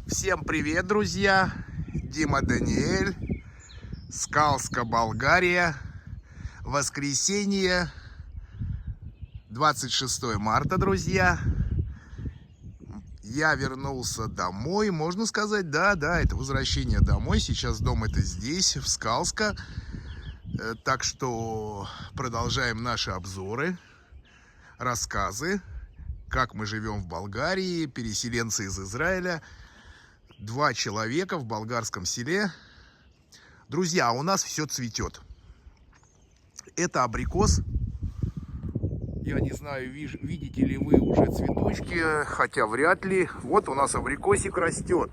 Всем привет, друзья! Дима Даниэль, Скалска, Болгария. Воскресенье, 26 марта, друзья. Я вернулся домой, можно сказать, да, это возвращение домой. Сейчас дом это здесь, в Скалска. Так что продолжаем наши обзоры, рассказы, как мы живем в Болгарии, переселенцы из Израиля. 2 человека в болгарском селе. Друзья, у нас все цветет. Это абрикос. Я не знаю, видите ли вы уже цветочки, хотя вряд ли. Вот у нас абрикосик растет.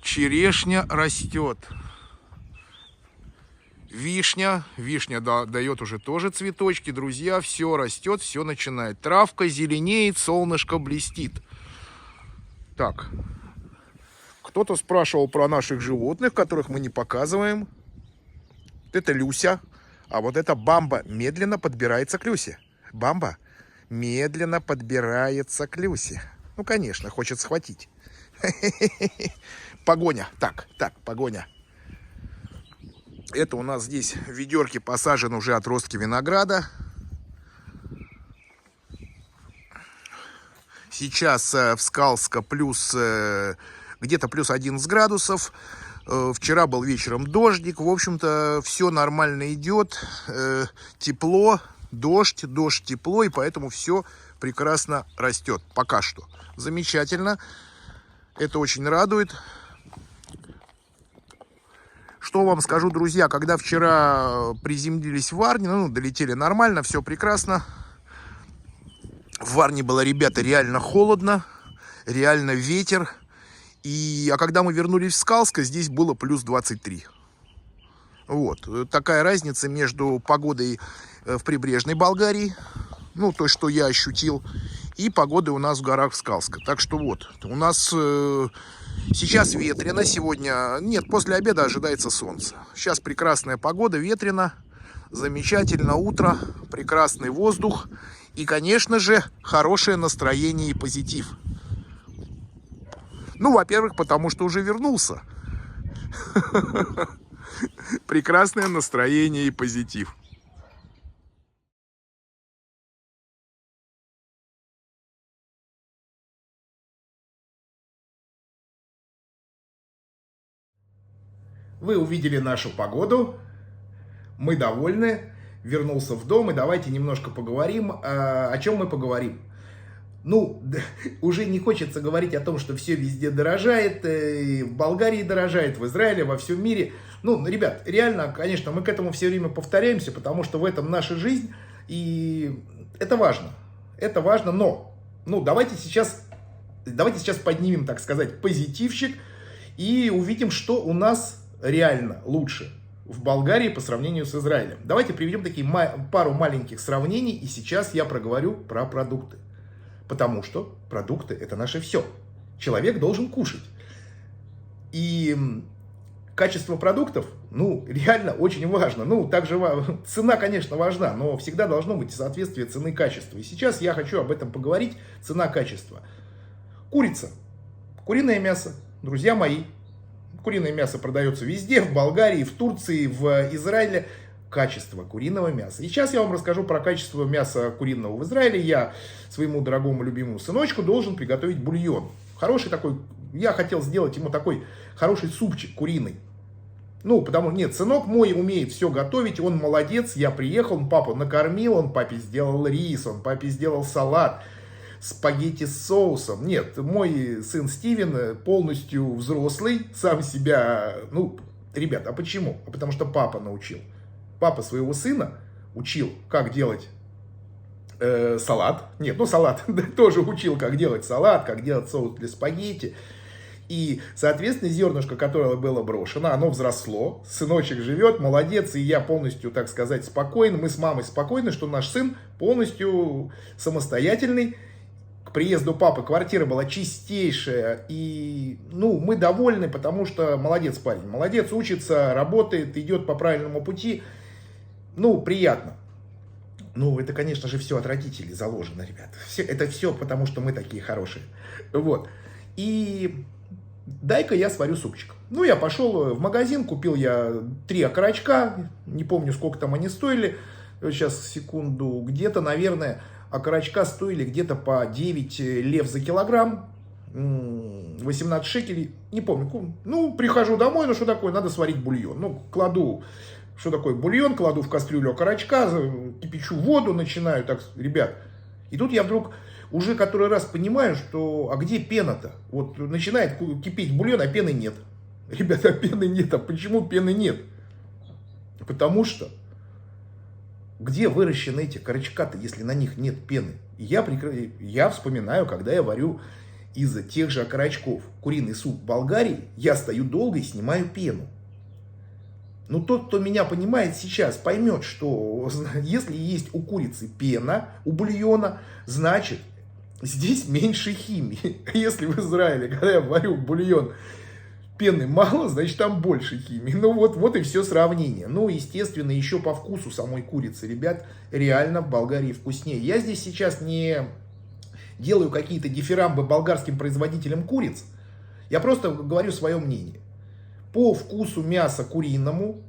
Черешня растет. Вишня дает уже тоже цветочки. Друзья, все растет, все начинает. Травка зеленеет, солнышко блестит. Так, кто-то спрашивал про наших животных, которых мы не показываем. Это Люся, а вот это Бамба медленно подбирается к Люсе. Бамба медленно подбирается к Люсе. Ну, конечно, хочет схватить. Погоня. Так, погоня. Это у нас здесь в ведерке посажены уже отростки винограда. Сейчас в Скалска где-то плюс 11 градусов. Вчера был вечером дождик. В общем-то, все нормально идет. Тепло, дождь, тепло. И поэтому все прекрасно растет. Пока что. Замечательно. Это очень радует. Что вам скажу, друзья, когда вчера приземлились в Варне, долетели нормально, все прекрасно. В Варне было, ребята, реально холодно, реально ветер. А когда мы вернулись в Скалска, здесь было плюс 23. Вот. Такая разница между погодой в прибрежной Болгарии, то, что я ощутил, и погодой у нас в горах Скалска. Так что вот, у нас сейчас ветрено, после обеда ожидается солнце. Сейчас прекрасная погода, ветрено, замечательно утро, прекрасный воздух. И, конечно же, хорошее настроение и позитив. Во-первых, потому что уже вернулся. Прекрасное настроение и позитив. Вы увидели нашу погоду. Мы довольны. Вернулся в дом, и давайте немножко поговорим. О чем мы поговорим? Уже не хочется говорить о том, что все везде дорожает, и в Болгарии дорожает, в Израиле, во всем мире. Ребят, реально, конечно, мы к этому все время повторяемся, потому что в этом наша жизнь, и это важно. Это важно, но давайте сейчас поднимем, так сказать, позитивчик и увидим, что у нас реально лучше в Болгарии по сравнению с Израилем. Давайте приведем пару маленьких сравнений, и сейчас я проговорю про продукты. Потому что продукты – это наше все. Человек должен кушать. И качество продуктов, реально очень важно. Также цена, конечно, важна, но всегда должно быть соответствие цены и качества. И сейчас я хочу об этом поговорить. Цена-качество. Курица. Куриное мясо. Друзья мои. Куриное мясо продается везде, в Болгарии, в Турции, в Израиле. Качество куриного мяса. И сейчас я вам расскажу про качество мяса куриного в Израиле. Я своему дорогому любимому сыночку должен приготовить бульон. Хороший такой, я хотел сделать ему такой хороший супчик куриный. Сынок мой умеет все готовить, он молодец. Я приехал, он папу накормил, он папе сделал рис, он папе сделал салат, спагетти с соусом. Нет, мой сын Стивен полностью взрослый, сам себя, ребят, а почему? Потому что папа научил. Папа своего сына учил, как делать салат. Салат тоже учил, как делать салат, как делать соус для спагетти. И, соответственно, зернышко, которое было брошено, оно взросло. Сыночек живет, молодец, и я полностью, так сказать, спокоен. Мы с мамой спокойны, что наш сын полностью самостоятельный. К приезду папы квартира была чистейшая. И, мы довольны, потому что молодец парень. Молодец, учится, работает, идет по правильному пути. Приятно. Это, конечно же, все от родителей заложено, ребят. Это все потому, что мы такие хорошие. Вот. И дай-ка я сварю супчик. Ну, я пошел в магазин, купил я 3 окорочка, не помню, сколько там они стоили. Сейчас, секунду, где-то, наверное, окорочка стоили где-то по 9 лев за килограмм, 18 шекелей, не помню. Ну, прихожу домой, ну, что такое, надо сварить бульон. Ну, кладу, что такое бульон, кладу в кастрюлю окорочка, кипячу воду, начинаю так, ребят. И тут я вдруг уже который раз понимаю, что, а где пена-то? Вот начинает кипеть бульон, а пены нет. Ребята, пены нет. А почему пены нет? Потому что где выращены эти окорочка-то, если на них нет пены? Я вспоминаю, когда я варю из тех же окорочков куриный суп в Болгарии, я стою долго и снимаю пену. Но тот, кто меня понимает сейчас, поймет, что если есть у курицы пена, у бульона, значит, здесь меньше химии. Если в Израиле, когда я варю бульон, пены мало, значит, там больше химии. Ну, вот и все сравнение. Ну, естественно, еще по вкусу самой курицы, ребят, реально в Болгарии вкуснее. Я здесь сейчас не делаю какие-то дифирамбы болгарским производителям куриц. Я просто говорю свое мнение. По вкусу мяса куриному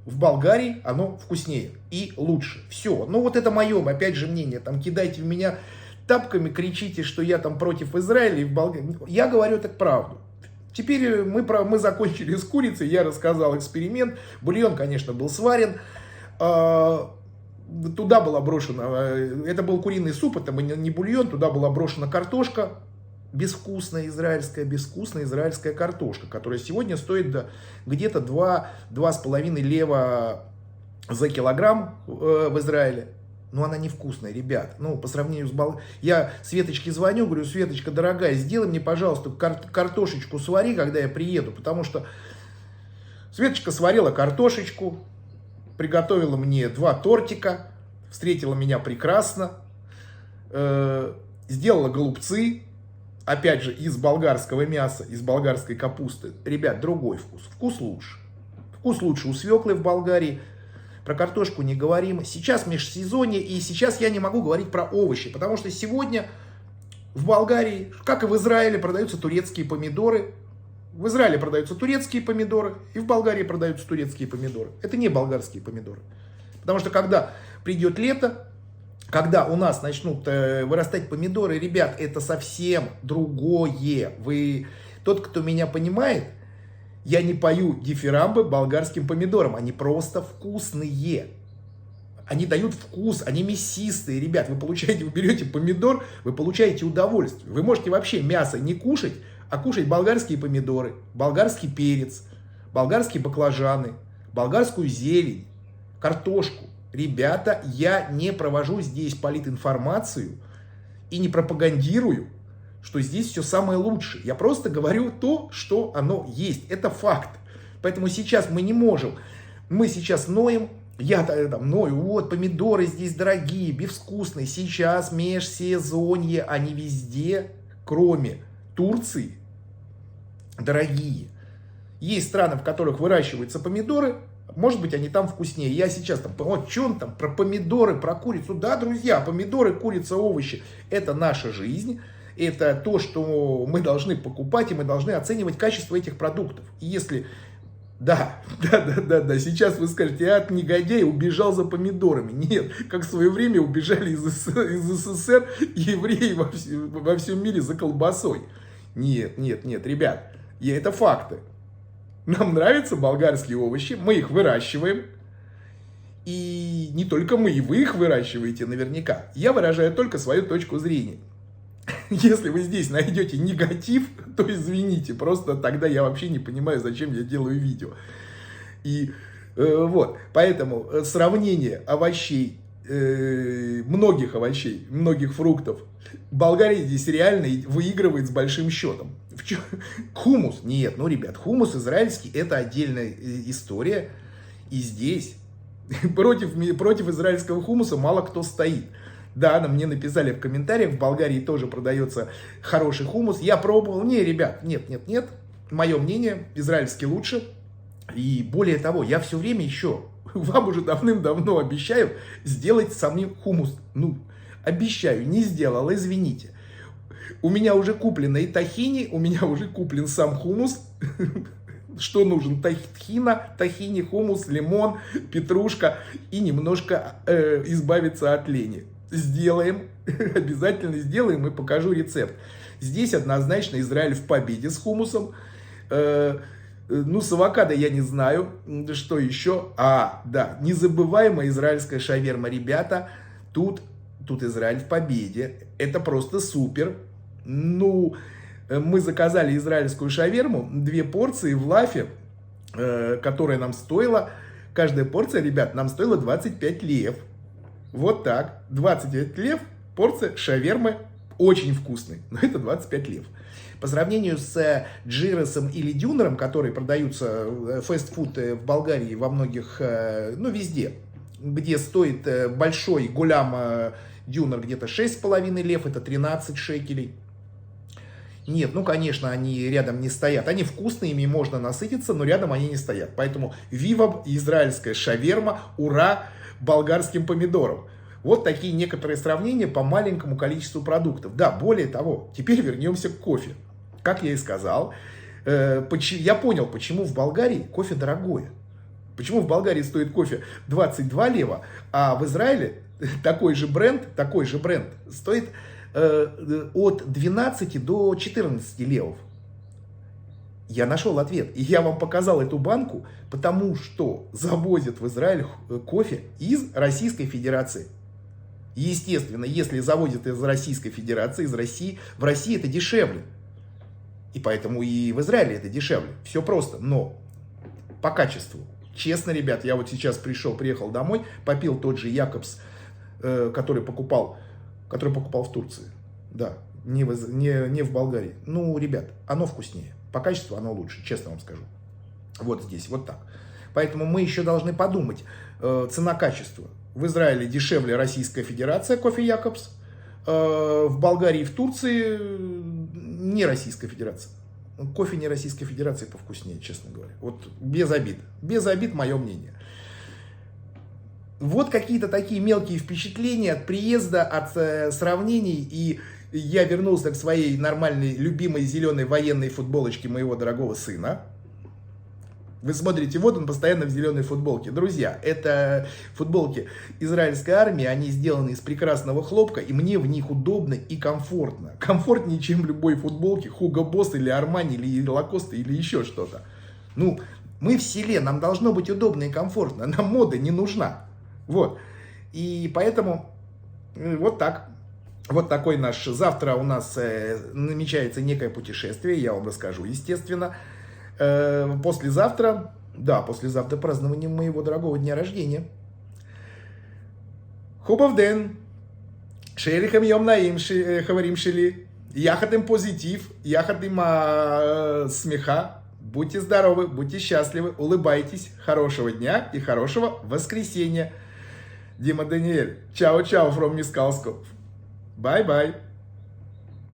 в Болгарии оно вкуснее и лучше. Все. Ну, вот это мое, опять же, мнение. Там кидайте в меня тапками, кричите, что я там против Израиля и в Болгарии. Я говорю так правду. Теперь мы закончили с курицей, я рассказал эксперимент. Бульон, конечно, был сварен. Туда была брошена, это был куриный суп, это не бульон, туда была брошена картошка. Безвкусная израильская картошка, которая сегодня стоит где-то 2,5 лева за килограмм в Израиле. Но она невкусная, ребят. Ну, по сравнению с Я Светочке звоню, говорю: Светочка, дорогая, сделай мне, пожалуйста, картошечку свари, когда я приеду. Потому что Светочка сварила картошечку, приготовила мне 2 тортика, встретила меня прекрасно, сделала голубцы, опять же, из болгарского мяса, из болгарской капусты. Ребят, другой вкус. Вкус лучше. Вкус лучше у свеклы в Болгарии. Про картошку не говорим. Сейчас межсезонье, и сейчас я не могу говорить про овощи, потому что сегодня в Болгарии, как и в Израиле, продаются турецкие помидоры. В Израиле продаются турецкие помидоры, и в Болгарии продаются турецкие помидоры. Это не болгарские помидоры. Потому что когда придет лето, когда у нас начнут вырастать помидоры, ребят, это совсем другое. Тот, кто меня понимает, я не пою дифирамбы болгарским помидорам. Они просто вкусные. Они дают вкус, они мясистые. Ребят, вы берете помидор, вы получаете удовольствие. Вы можете вообще мясо не кушать, а кушать болгарские помидоры, болгарский перец, болгарские баклажаны, болгарскую зелень, картошку. Ребята, я не провожу здесь политинформацию и не пропагандирую, что здесь все самое лучшее. Я просто говорю то, что оно есть. Это факт. Поэтому сейчас мы не можем. Мы сейчас ноем. Я там ною. Вот, помидоры здесь дорогие, безвкусные. Сейчас межсезонье. Они везде, кроме Турции, дорогие. Есть страны, в которых выращиваются помидоры. Может быть, они там вкуснее. Я сейчас там, вот что он там, про помидоры, про курицу. Да, друзья, помидоры, курица, овощи. Это наша жизнь. Это то, что мы должны покупать, и мы должны оценивать качество этих продуктов. И если, да, сейчас вы скажете: от негодяй убежал за помидорами. Нет, как в свое время убежали из СССР евреи во всем мире за колбасой. Нет, ребят, это факты. Нам нравятся болгарские овощи, мы их выращиваем. И не только мы, и вы их выращиваете наверняка. Я выражаю только свою точку зрения. Если вы здесь найдете негатив, то извините, просто тогда я вообще не понимаю, зачем я делаю видео. И вот, поэтому сравнение овощей, многих овощей, многих фруктов, Болгария здесь реально выигрывает с большим счетом. Хумус? Нет, ну, ребят, хумус израильский — это отдельная история. И здесь против израильского хумуса мало кто стоит. Да, мне написали в комментариях, в Болгарии тоже продается хороший хумус. Я пробовал. Не, ребят, нет. Мое мнение, израильский лучше. И более того, я все время еще, вам уже давным-давно обещаю сделать самим хумус. Ну, обещаю, не сделал, извините. У меня уже куплено и тахини, у меня уже куплен сам хумус. Что нужен? Тахини, хумус, лимон, петрушка и немножко избавиться от лени. Сделаем, обязательно сделаем и покажу рецепт. Здесь однозначно Израиль в победе с хумусом. Ну, с авокадо я не знаю, что еще. Да, незабываемая израильская шаверма, ребята. Тут Израиль в победе. Это просто супер. Ну, мы заказали израильскую шаверму, 2 порции в лафе, которая нам стоила, каждая порция, ребят, нам стоила 25 лев. Вот так, 25 лев, порция шавермы, очень вкусной, но это 25 лев. По сравнению с джиросом или дюнером, которые продаются фастфуд в Болгарии во многих, ну везде, где стоит большой гулям дюнер где-то 6,5 лев, это 13 шекелей. Нет, ну, конечно, они рядом не стоят. Они вкусные, ими можно насытиться, но рядом они не стоят. Поэтому вива, израильская шаверма, ура болгарским помидорам. Вот такие некоторые сравнения по маленькому количеству продуктов. Да, более того, теперь вернемся к кофе. Как я и сказал, я понял, почему в Болгарии кофе дорогое. Почему в Болгарии стоит кофе 22 лева, а в Израиле такой же бренд стоит от 12 до 14 левов. Я нашел ответ. И я вам показал эту банку, потому что завозят в Израиль кофе из Российской Федерации. Естественно, если завозят из Российской Федерации, из России, в России это дешевле. И поэтому и в Израиле это дешевле. Все просто, но по качеству. Честно, ребят, я вот сейчас приехал домой, попил тот же Якобс, который покупал в Турции. Да, не в Болгарии. Ну, ребят, оно вкуснее. По качеству оно лучше, честно вам скажу. Вот здесь, вот так. Поэтому мы еще должны подумать. Цена-качество. В Израиле дешевле Российская Федерация, кофе Якобс. В Болгарии и в Турции не Российская Федерация. Кофе не Российской Федерации повкуснее, честно говоря. Вот без обид. Без обид, мое мнение. Вот какие-то такие мелкие впечатления от приезда, от сравнений. И я вернулся к своей нормальной, любимой зеленой военной футболочке моего дорогого сына. Вы смотрите, вот он постоянно в зеленой футболке. Друзья, это футболки израильской армии, они сделаны из прекрасного хлопка, и мне в них удобно и комфортно. Комфортнее, чем в любой футболке Hugo Boss или Armani или Lacoste или еще что-то. Ну, мы в селе, нам должно быть удобно и комфортно, нам мода не нужна. Вот, и поэтому вот так. Вот такой наш, завтра у нас намечается некое путешествие, я вам расскажу, естественно. Послезавтра празднование моего дорогого дня рождения. Хубавден, шерихам йом наим хаварим шели, яхатым позитив, яхатым смеха. Будьте здоровы, будьте счастливы, улыбайтесь, хорошего дня и хорошего воскресенья. Дима Даниэль, чао-чао from Мискалсков. Bye-bye.